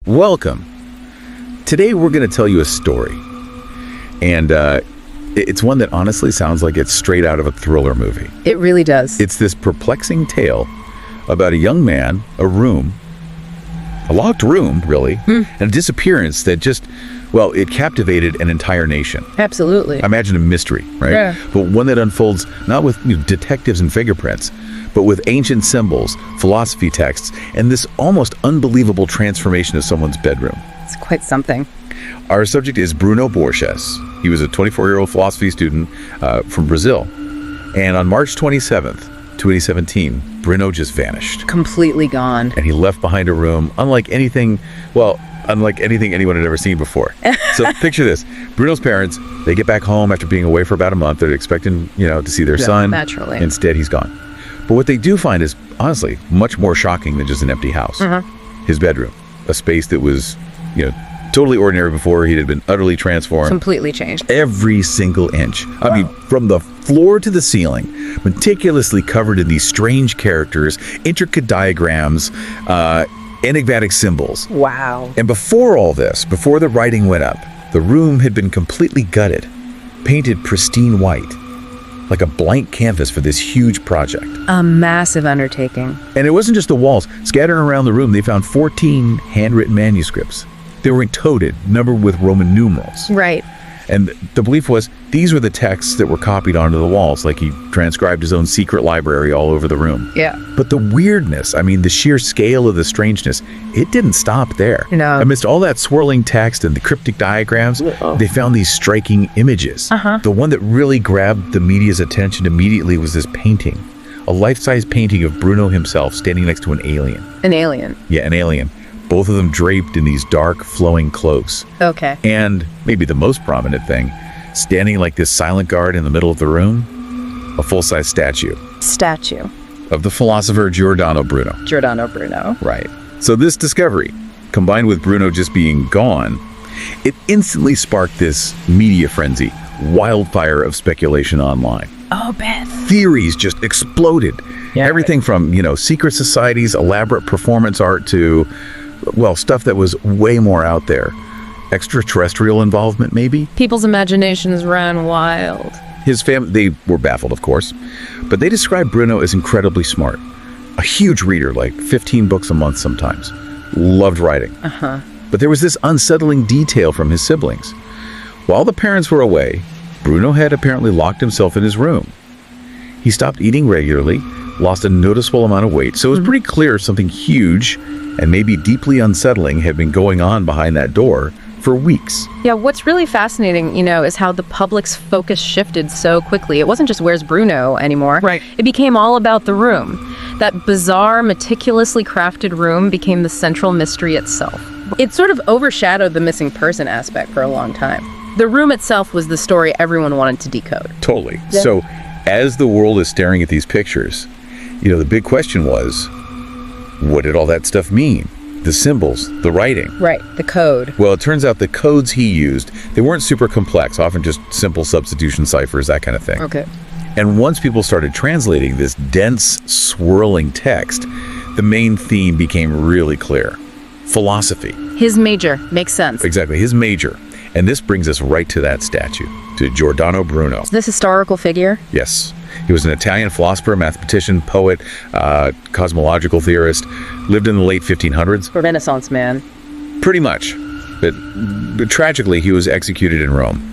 Welcome. Today we're going to tell you a story. And it's one that honestly sounds like it's straight out of a thriller movie. It really does. It's this perplexing tale about a young man, a locked room, really, and a disappearance that it captivated an entire nation. Absolutely. Imagine a mystery, right? Yeah. But one that unfolds not with detectives and fingerprints, but with ancient symbols, philosophy texts, and this almost unbelievable transformation of someone's bedroom. It's quite something. Our subject is Bruno Borges. He was a 24-year-old philosophy student from Brazil. And on March 27th, 2017, Bruno just vanished. Completely gone. And he left behind a room unlike anything anyone had ever seen before. So picture this. Bruno's parents, they get back home after being away for about a month. They're expecting, to see their son. Naturally. Instead, he's gone. But what they do find is, honestly, much more shocking than just an empty house. His bedroom, a space that was, totally ordinary before. He had been utterly transformed. Completely changed. Every single inch. I mean, from the floor to the ceiling, meticulously covered in these strange characters, intricate diagrams, enigmatic symbols. Wow. And before all this, before the writing went up, the room had been completely gutted, painted pristine white, like a blank canvas for this huge project. A massive undertaking. And it wasn't just the walls. Scattered around the room, they found 14 handwritten manuscripts. They were encoded, numbered with Roman numerals. Right. And the belief was these were the texts that were copied onto the walls, like he transcribed his own secret library all over the room. Yeah. But the weirdness, the sheer scale of the strangeness, it didn't stop there. No. Amidst all that swirling text and the cryptic diagrams, they found these striking images. The one that really grabbed the media's attention immediately was this painting, a life-size painting of Bruno himself standing next to an alien. An alien. Yeah, an alien. Both of them draped in these dark, flowing cloaks. Okay. And maybe the most prominent thing, standing like this silent guard in the middle of the room, a full-size statue. Statue. Of the philosopher Giordano Bruno. Giordano Bruno. Right. So this discovery, combined with Bruno just being gone, it instantly sparked this media frenzy, wildfire of speculation online. Oh, Beth. Theories just exploded. Yeah. Everything from, secret societies, elaborate performance art to, stuff that was way more out there. Extraterrestrial involvement, maybe? People's imaginations ran wild. His family, they were baffled, of course, but they described Bruno as incredibly smart. A huge reader, like 15 books a month sometimes. Loved writing. But there was this unsettling detail from his siblings. While the parents were away, Bruno had apparently locked himself in his room. He stopped eating regularly, lost a noticeable amount of weight, so it was pretty clear something huge and maybe deeply unsettling had been going on behind that door for weeks. Yeah, what's really fascinating, is how the public's focus shifted so quickly. It wasn't just where's Bruno anymore. Right. It became all about the room. That bizarre, meticulously crafted room became the central mystery itself. It sort of overshadowed the missing person aspect for a long time. The room itself was the story everyone wanted to decode. Totally. Yeah. So as the world is staring at these pictures, the big question was, what did all that stuff mean? The symbols, the writing. Right, the code. Well, it turns out the codes he used, they weren't super complex, often just simple substitution ciphers, that kind of thing. Okay. And once people started translating this dense, swirling text, the main theme became really clear. Philosophy. His major. Makes sense. Exactly, his major. And this brings us right to that statue, to Giordano Bruno. This historical figure? Yes. He was an Italian philosopher, mathematician, poet, cosmological theorist, lived in the late 1500s. A Renaissance man. Pretty much. But tragically, he was executed in Rome,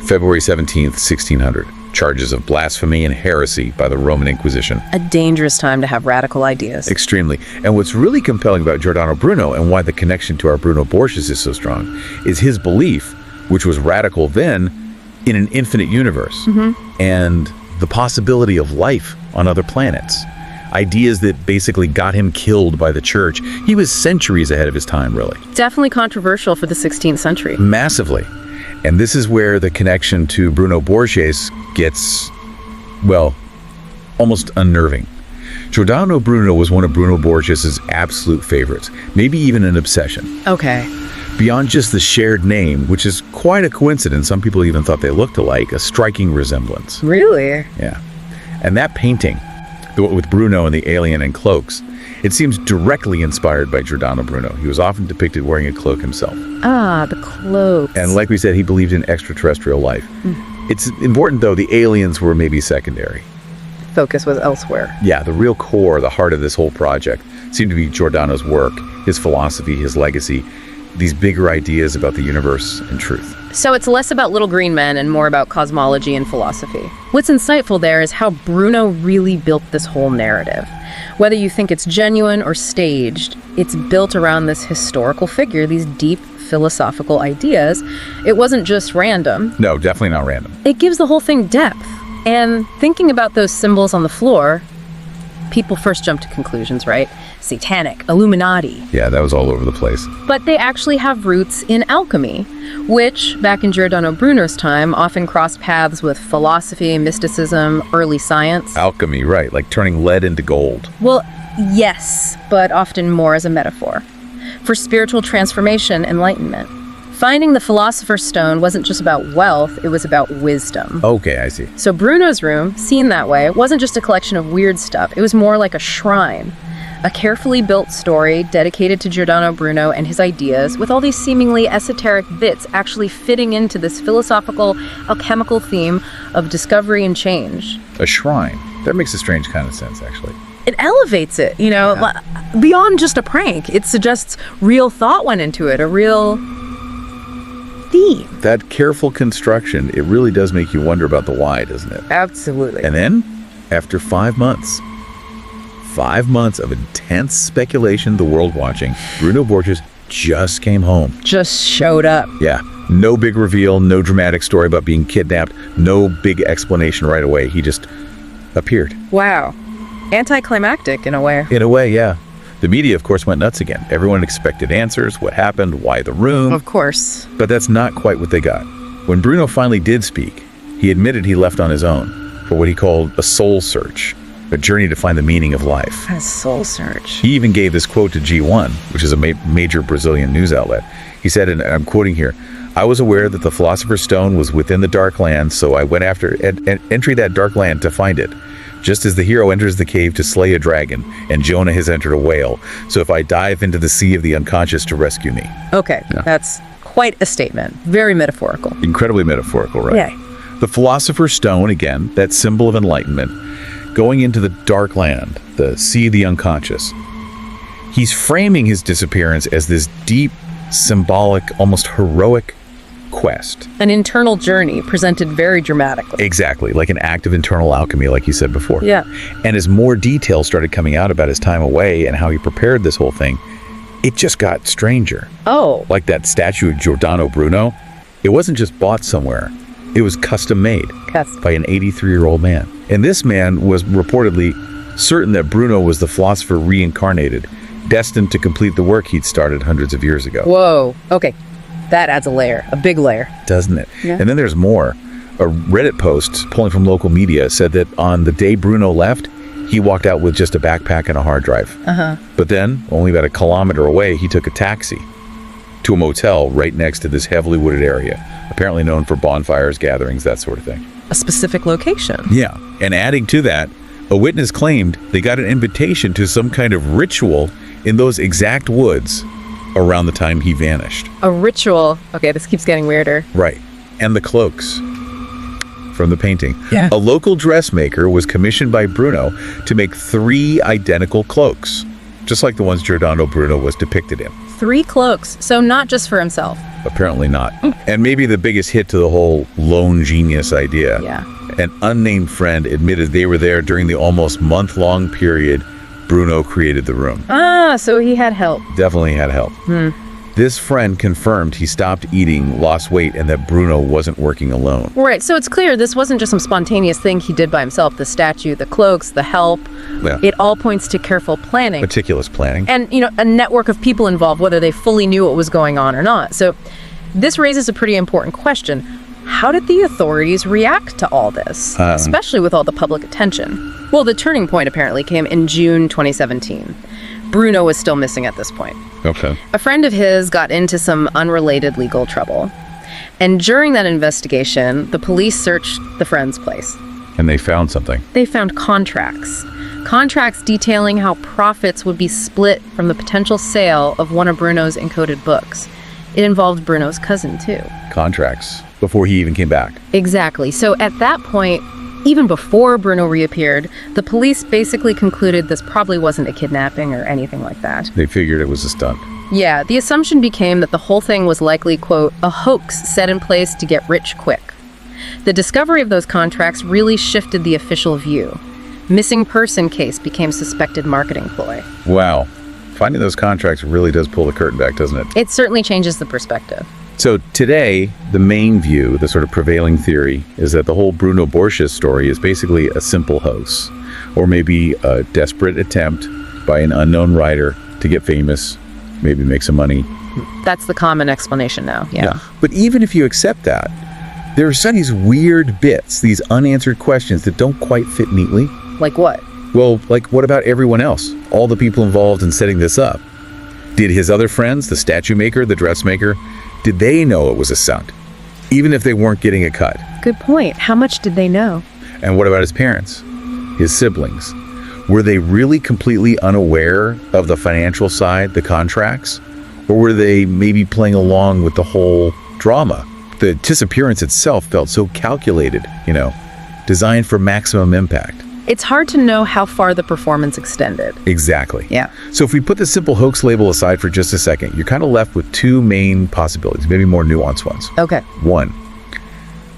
February 17th, 1600. Charges of blasphemy and heresy by the Roman Inquisition. A dangerous time to have radical ideas. Extremely. And what's really compelling about Giordano Bruno and why the connection to our Bruno Borges is so strong is his belief, which was radical then, in an infinite universe. And the possibility of life on other planets. Ideas that basically got him killed by the church. He was centuries ahead of his time, really. Definitely controversial for the 16th century. Massively. And this is where the connection to Bruno Borges gets, almost unnerving. Giordano Bruno was one of Bruno Borges' absolute favorites, maybe even an obsession. Okay. Beyond just the shared name, which is quite a coincidence, some people even thought they looked alike, a striking resemblance. Really? Yeah. And that painting, with Bruno and the alien and cloaks, It seems directly inspired by Giordano Bruno. He was often depicted wearing a cloak himself. Ah, the cloaks. And like we said, he believed in extraterrestrial life. It's important, though, the aliens were maybe secondary. Focus was elsewhere. Yeah, the real core, the heart of this whole project seemed to be Giordano's work, his philosophy, his legacy, these bigger ideas about the universe and truth. So it's less about little green men and more about cosmology and philosophy. What's insightful there is how Bruno really built this whole narrative. Whether you think it's genuine or staged, it's built around this historical figure, these deep philosophical ideas. It wasn't just random. No, definitely not random. It gives the whole thing depth. And thinking about those symbols on the floor, people first jump to conclusions, right? Satanic, Illuminati. Yeah, that was all over the place. But they actually have roots in alchemy, which, back in Giordano Bruno's time, often crossed paths with philosophy, mysticism, early science. Alchemy, right, like turning lead into gold. Well, yes, but often more as a metaphor for spiritual transformation, enlightenment. Finding the Philosopher's Stone wasn't just about wealth, it was about wisdom. Okay, I see. So Bruno's room, seen that way, wasn't just a collection of weird stuff. It was more like a shrine. A carefully built story dedicated to Giordano Bruno and his ideas, with all these seemingly esoteric bits actually fitting into this philosophical, alchemical theme of discovery and change. A shrine. That makes a strange kind of sense, actually. It elevates it, beyond just a prank. It suggests real thought went into it, a real theme. That careful construction, it really does make you wonder about the why, doesn't it? Absolutely. And then, after 5 months of intense speculation, the world watching, Bruno Borges just came home. Just showed up. Yeah. No big reveal, no dramatic story about being kidnapped, no big explanation right away. He just appeared. Wow. Anticlimactic in a way. In a way, yeah. The media, of course, went nuts again. Everyone expected answers, what happened, why the room. Of course. But that's not quite what they got. When Bruno finally did speak, he admitted he left on his own for what he called a soul search, a journey to find the meaning of life. A soul search. He even gave this quote to G1, which is a major Brazilian news outlet. He said, and I'm quoting here, "I was aware that the Philosopher's Stone was within the dark land, so I went after entry that dark land to find it. Just as the hero enters the cave to slay a dragon, and Jonah has entered a whale. So if I dive into the sea of the unconscious to rescue me." Okay, yeah. That's quite a statement. Very metaphorical. Incredibly metaphorical, right? Yeah. The Philosopher's Stone, again, that symbol of enlightenment, going into the dark land, the sea of the unconscious. He's framing his disappearance as this deep, symbolic, almost heroic quest. An internal journey presented very dramatically. Exactly, like an act of internal alchemy, like you said before. Yeah. And as more details started coming out about his time away and how he prepared this whole thing, it just got stranger. Oh. Like that statue of Giordano Bruno, it wasn't just bought somewhere. It was custom made by an 83-year-old man. And this man was reportedly certain that Bruno was the philosopher reincarnated, destined to complete the work he'd started hundreds of years ago. Whoa. Okay. That adds a layer, a big layer. Doesn't it? Yeah. And then there's more. A Reddit post pulling from local media said that on the day Bruno left, he walked out with just a backpack and a hard drive. But then, only about a kilometer away, he took a taxi to a motel right next to this heavily wooded area, apparently known for bonfires, gatherings, that sort of thing. A specific location. Yeah. And adding to that, a witness claimed they got an invitation to some kind of ritual in those exact woods around the time he vanished. A ritual. Okay, this keeps getting weirder. Right. And the cloaks from the painting. Yeah. A local dressmaker was commissioned by Bruno to make 3 identical cloaks, just like the ones Giordano Bruno was depicted in. 3 cloaks, so not just for himself. Apparently not. And maybe the biggest hit to the whole lone genius idea. Yeah. An unnamed friend admitted they were there during the almost month-long period Bruno created the room. Ah, so he had help. Definitely had help. This friend confirmed he stopped eating, lost weight, and that Bruno wasn't working alone. Right, so it's clear this wasn't just some spontaneous thing he did by himself. The statue, the cloaks, the help, it all points to careful planning. Meticulous planning. And, a network of people involved, whether they fully knew what was going on or not. So this raises a pretty important question. How did the authorities react to all this, especially with all the public attention? Well, the turning point apparently came in June 2017. Bruno was still missing at this point. Okay. A friend of his got into some unrelated legal trouble. And during that investigation, the police searched the friend's place. And they found something. They found contracts. Contracts detailing how profits would be split from the potential sale of one of Bruno's encoded books. It involved Bruno's cousin, too. Contracts. Before he even came back. Exactly. So at that point, even before Bruno reappeared, the police basically concluded this probably wasn't a kidnapping or anything like that. They figured it was a stunt. Yeah, the assumption became that the whole thing was likely, quote, a hoax set in place to get rich quick. The discovery of those contracts really shifted the official view. Missing person case became suspected marketing ploy. Wow. Finding those contracts really does pull the curtain back, doesn't it? It certainly changes the perspective. So today, the main view, the sort of prevailing theory, is that the whole Bruno Borges story is basically a simple hoax, or maybe a desperate attempt by an unknown writer to get famous, maybe make some money. That's the common explanation now, yeah. But even if you accept that, there are some of these weird bits, these unanswered questions that don't quite fit neatly. Like what? Well, like what about everyone else? All the people involved in setting this up? Did his other friends, the statue maker, the dressmaker, did they know it was a stunt? Even if they weren't getting a cut? Good point. How much did they know? And what about his parents? His siblings? Were they really completely unaware of the financial side, the contracts? Or were they maybe playing along with the whole drama? The disappearance itself felt so calculated, designed for maximum impact. It's hard to know how far the performance extended. Exactly. Yeah. So if we put the simple hoax label aside for just a second, you're kind of left with two main possibilities, maybe more nuanced ones. Okay. One,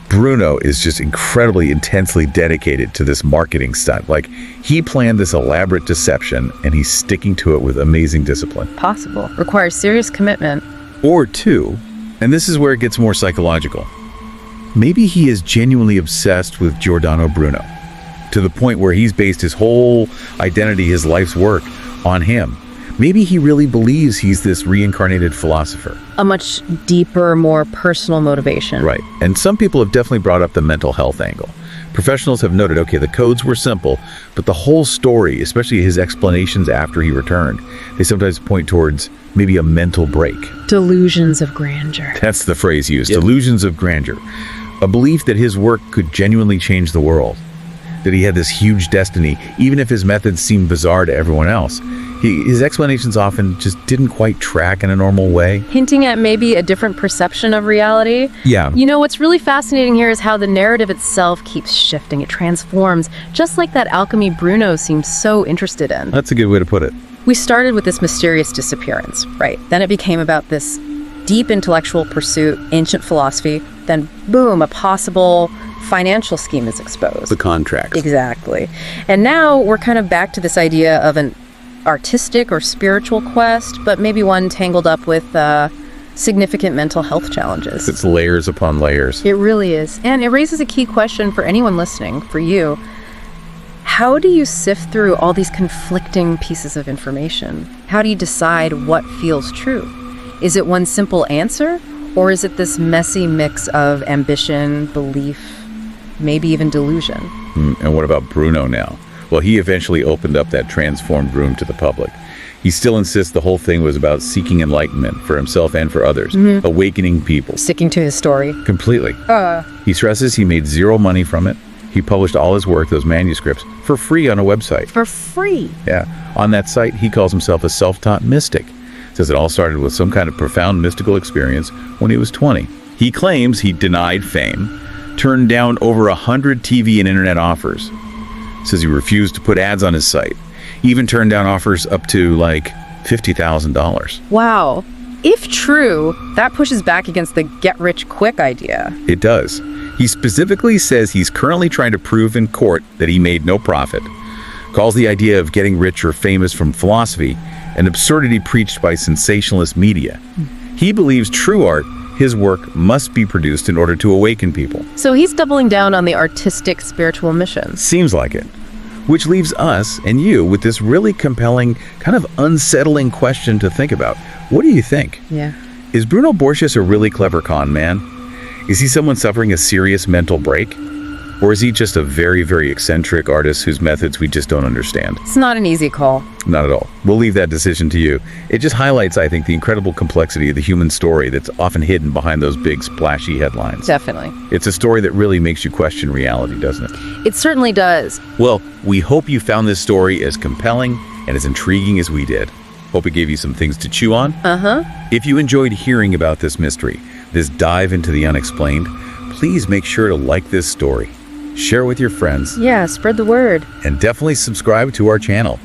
Bruno is just incredibly intensely dedicated to this marketing stunt. Like, he planned this elaborate deception and he's sticking to it with amazing discipline. Possible. Requires serious commitment. Or two, and this is where it gets more psychological, maybe he is genuinely obsessed with Giordano Bruno, to the point where he's based his whole identity, his life's work, on him. Maybe he really believes he's this reincarnated philosopher. A much deeper, more personal motivation. Right. And some people have definitely brought up the mental health angle. Professionals have noted, okay, the codes were simple, but the whole story, especially his explanations after he returned, they sometimes point towards maybe a mental break. Delusions of grandeur. That's the phrase used, Yep. Delusions of grandeur. A belief that his work could genuinely change the world. That he had this huge destiny, even if his methods seemed bizarre to everyone else. His explanations often just didn't quite track in a normal way. Hinting at maybe a different perception of reality. Yeah. What's really fascinating here is how the narrative itself keeps shifting. It transforms, just like that alchemy Bruno seems so interested in. That's a good way to put it. We started with this mysterious disappearance, right? Then it became about this deep intellectual pursuit, ancient philosophy. Then, boom, a possible financial scheme is exposed. The contracts. Exactly. And now we're kind of back to this idea of an artistic or spiritual quest, but maybe one tangled up with significant mental health challenges. It's layers upon layers. It really is. And it raises a key question for anyone listening, for you. How do you sift through all these conflicting pieces of information? How do you decide what feels true? Is it one simple answer, or is it this messy mix of ambition, belief, maybe even delusion? And what about Bruno now? Well, he eventually opened up that transformed room to the public. He still insists the whole thing was about seeking enlightenment for himself and for others, awakening people. Sticking to his story. Completely. He stresses he made zero money from it. He published all his work, those manuscripts, for free on a website. For free. Yeah. On that site, he calls himself a self-taught mystic. Says it all started with some kind of profound mystical experience when he was 20. He claims he denied fame, turned down over 100 TV and internet offers. Says he refused to put ads on his site. He even turned down offers up to like $50,000. Wow. If true, that pushes back against the get-rich-quick idea. It does. He specifically says he's currently trying to prove in court that he made no profit. Calls the idea of getting rich or famous from philosophy an absurdity preached by sensationalist media. He believes true art, his work, must be produced in order to awaken people. So he's doubling down on the artistic spiritual mission. Seems like it. Which leaves us and you with this really compelling, kind of unsettling question to think about. What do you think? Yeah. Is Bruno Borges a really clever con man? Is he someone suffering a serious mental break? Or is he just a very, very eccentric artist whose methods we just don't understand? It's not an easy call. Not at all. We'll leave that decision to you. It just highlights, I think, the incredible complexity of the human story that's often hidden behind those big, splashy headlines. Definitely. It's a story that really makes you question reality, doesn't it? It certainly does. Well, we hope you found this story as compelling and as intriguing as we did. Hope it gave you some things to chew on. If you enjoyed hearing about this mystery, this dive into the unexplained, please make sure to like this story, share with your friends, Yeah, spread the word. and definitely subscribe to our channel,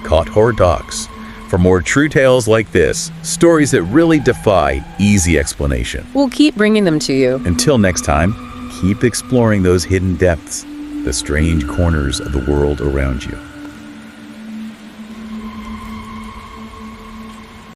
Caught Horror Docs, for more true tales like this, stories that really defy easy explanation. We'll keep bringing them to you. Until next time, keep exploring those hidden depths, the strange corners of the world around you.